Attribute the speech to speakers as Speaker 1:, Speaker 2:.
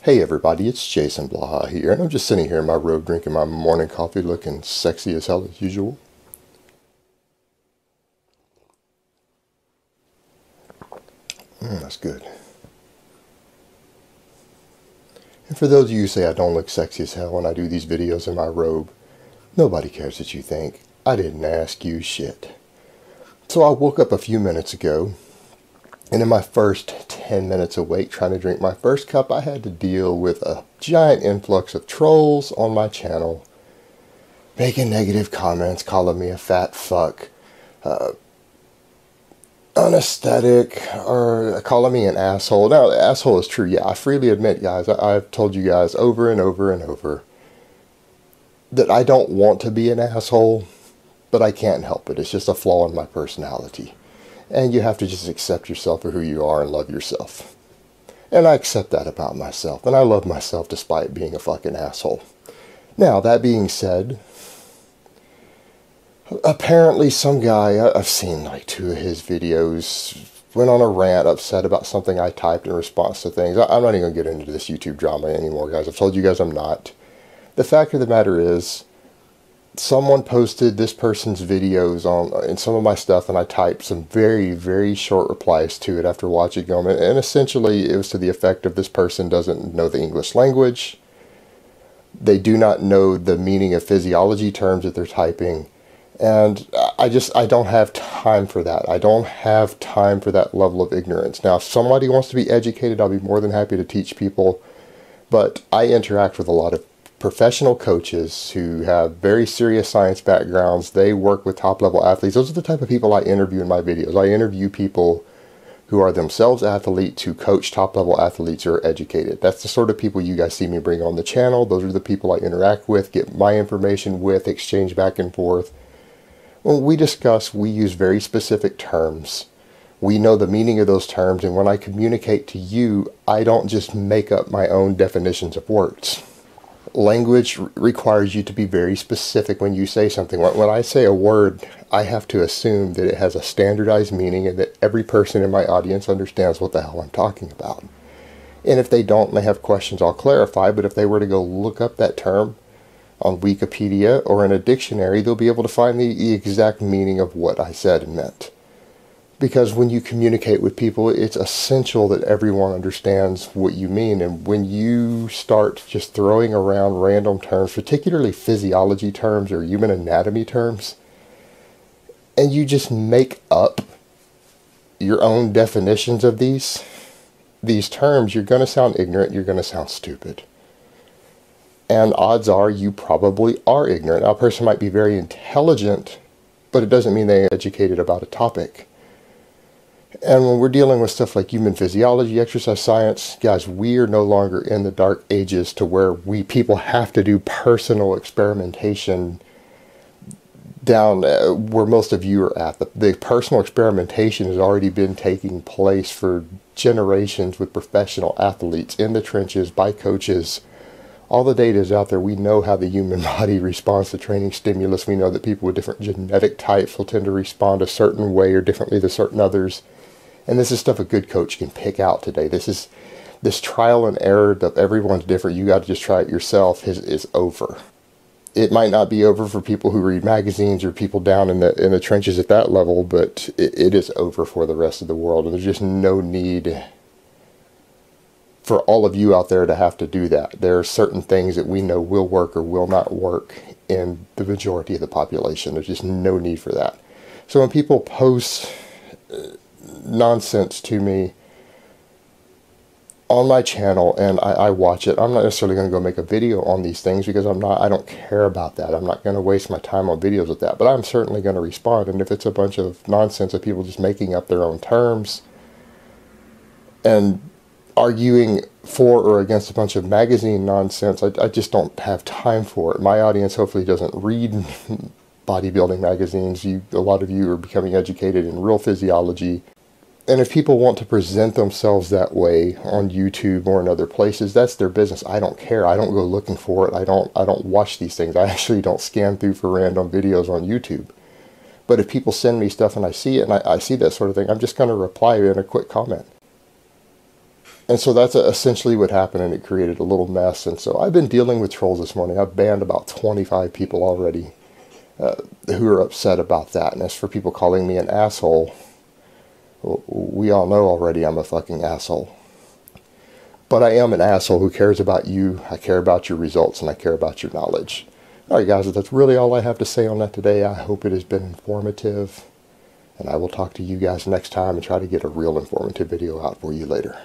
Speaker 1: Hey everybody, it's Jason Blaha here, and I'm just sitting here in my robe drinking my morning coffee looking sexy as hell as usual. That's good. And for those of you who say I don't look sexy as hell when I do these videos in my robe, nobody cares what you think. I didn't ask you shit. So I woke up a few minutes ago, and in my first 10 minutes awake trying to drink my first cup, I had to deal with a giant influx of trolls on my channel, making negative comments, calling me a fat fuck, unesthetic, or calling me an asshole. Now, asshole is true. Yeah, I freely admit, guys, I've told you guys over and over and over that I don't want to be an asshole, but I can't help it. It's just a flaw in my personality. And you have to just accept yourself for who you are and love yourself. And I accept that about myself. And I love myself despite being a fucking asshole. Now, that being said, apparently some guy, I've seen like 2 of his videos, went on a rant upset about something I typed in response to things. I'm not even going to get into this YouTube drama anymore, guys. I've told you guys I'm not. The fact of the matter is, someone posted this person's videos in some of my stuff, and I typed some very, very short replies to it after watching them. And essentially, it was to the effect of this person doesn't know the English language. They do not know the meaning of physiology terms that they're typing. And I don't have time for that. I don't have time for that level of ignorance. Now, if somebody wants to be educated, I'll be more than happy to teach people. But I interact with a lot of professional coaches who have very serious science backgrounds. They work with top-level athletes. Those are the type of people I interview in my videos. I interview people who are themselves athletes, who coach top-level athletes who are educated. That's the sort of people you guys see me bring on the channel. Those are the people I interact with, get my information with, exchange back and forth. When we discuss, we use very specific terms. We know the meaning of those terms, and when I communicate to you, I don't just make up my own definitions of words. Language requires you to be very specific when you say something. When I say a word, I have to assume that it has a standardized meaning and that every person in my audience understands what the hell I'm talking about. And if they don't and they have questions, I'll clarify. But if they were to go look up that term on Wikipedia or in a dictionary, they'll be able to find the exact meaning of what I said and meant. Because when you communicate with people, it's essential that everyone understands what you mean. And when you start just throwing around random terms, particularly physiology terms or human anatomy terms, and you just make up your own definitions of these terms, you're going to sound ignorant, you're going to sound stupid. And odds are you probably are ignorant. Now, a person might be very intelligent, but it doesn't mean they're educated about a topic. And when we're dealing with stuff like human physiology, exercise science, guys, we are no longer in the dark ages to where people have to do personal experimentation down where most of you are at. The personal experimentation has already been taking place for generations with professional athletes in the trenches by coaches. All the data is out there. We know how the human body responds to training stimulus. We know that people with different genetic types will tend to respond a certain way or differently to certain others. And this is stuff a good coach can pick out today. This trial and error that everyone's different, you got to just try it yourself, is over. It might not be over for people who read magazines or people down in the trenches at that level, but it is over for the rest of the world. And there's just no need for all of you out there to have to do that. There are certain things that we know will work or will not work in the majority of the population. There's just no need for that. So when people post nonsense to me on my channel and I watch it, I'm not necessarily going to go make a video on these things because I don't care about that. I'm not going to waste my time on videos with that, but I'm certainly going to respond. And if it's a bunch of nonsense of people just making up their own terms and arguing for or against a bunch of magazine nonsense, I just don't have time for it. My audience hopefully doesn't read bodybuilding magazines. A lot of you are becoming educated in real physiology. And if people want to present themselves that way on YouTube or in other places, that's their business. I don't care. I don't go looking for it. I don't watch these things. I actually don't scan through for random videos on YouTube. But if people send me stuff and I see it and I see that sort of thing, I'm just going to reply in a quick comment. And so that's essentially what happened, and it created a little mess. And so I've been dealing with trolls this morning. I've banned about 25 people already who are upset about that. And as for people calling me an asshole, we all know already I'm a fucking asshole. But I am an asshole who cares about you, I care about your results, and I care about your knowledge. Alright guys, that's really all I have to say on that today. I hope it has been informative, and I will talk to you guys next time and try to get a real informative video out for you later.